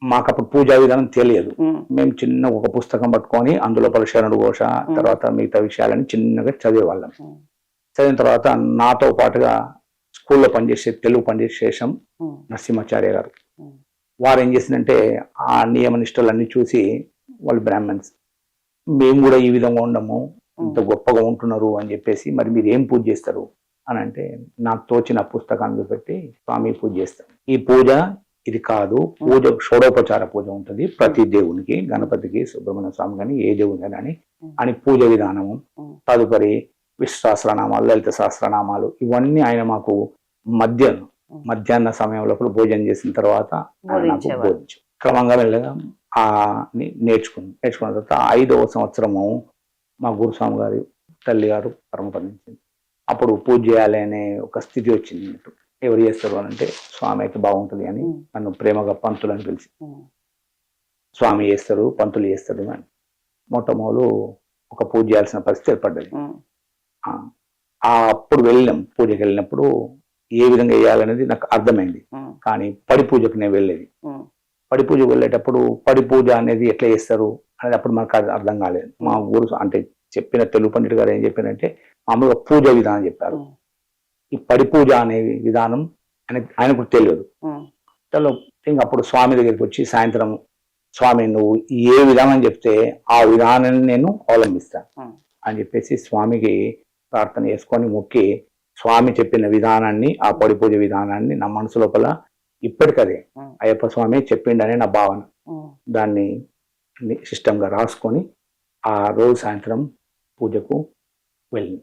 మాకు అప్పుడు పూజా విధానం తెలియదు. మేము చిన్న ఒక పుస్తకం పట్టుకొని అందులో శరణు ఘోష తర్వాత మిగతా విషయాలని చిన్నగా చదివేవాళ్ళం. చదివిన తర్వాత నాతో పాటుగా స్కూల్లో పనిచేసే తెలుగు పండిట్ శేషం నరసింహాచార్య గారు, వారు ఏం చేసిందంటే ఆ నియమ నిష్టలన్నీ చూసి వాళ్ళు బ్రాహ్మణ్స్, మేము కూడా ఈ విధంగా ఉండము, ఇంత గొప్పగా ఉంటున్నారు అని చెప్పేసి, మరి మీరు ఏం పూజ చేస్తారు అని అంటే, నాకు తోచిన పుస్తకాన్ని పెట్టి స్వామి పూజ చేస్తాం. ఈ పూజ ఇది కాదు, పూజ షోడోపచార పూజ ఉంటుంది ప్రతి దేవునికి, గణపతికి, సుబ్రహ్మణ్య స్వామి కానీ ఏ దేవుని కానీ అని పూజ విధానము, తదుపరి విష్ణు సహస్రనామాలు, లలిత సహస్రనామాలు, ఇవన్నీ ఆయన మాకు మధ్యాహ్న సమయంలో భోజనం చేసిన తర్వాత నాకు బోధించు. క్రమంగా వెళ్ళగా నేర్చుకున్న తర్వాత 5వ సంవత్సరము మా గురుస్వామి గారి తల్లి గారు పరమపదించింది. అప్పుడు పూజ చేయాలి అనే ఒక స్థితి వచ్చింది. ఎవరు చేస్తారు అని అంటే, స్వామి అయితే బాగుంటుంది అని నన్ను ప్రేమగా పంతులు అని పిలిచి, స్వామి చేస్తారు పంతులు చేస్తారు అని మొట్టమొదలు ఒక పూజ చేయాల్సిన పరిస్థితి ఏర్పడ్డది. అప్పుడు వెళ్ళాం, పూజకి వెళ్ళినప్పుడు ఏ విధంగా వేయాలనేది నాకు అర్థమైంది. కానీ పడి పూజకు నేను వెళ్ళేది. పడి పూజకు వెళ్ళేటప్పుడు పడి పూజ అనేది ఎట్లా చేస్తారు అనేది అప్పుడు మనకు అర్థం కాలేదు. మా ఊరు అంటే చెప్పిన తెలుగు పండిట్ గారు ఏం చెప్పారంటే, మామూలుగా పూజ విధానం చెప్పారు. ఈ పడి పూజ అనే విధానం ఆయనకు తెలియదు. ఇంకా అప్పుడు స్వామి దగ్గరికి వచ్చి సాయంత్రం, స్వామి నువ్వు ఏ విధానం చెప్తే ఆ విధానాన్ని నేను అవలంబిస్తాను అని చెప్పేసి స్వామికి ప్రార్థన చేసుకొని మొక్కి, స్వామి చెప్పిన విధానాన్ని, ఆ పడి పూజ విధానాన్ని నా మనసు లోపల ఇప్పటికదే అయ్యప్ప స్వామి చెప్పిండనే నా భావన, దాన్ని సిస్టంగా రాసుకొని ఆ రోజు సాయంత్రం పూజకు వెళ్ళింది.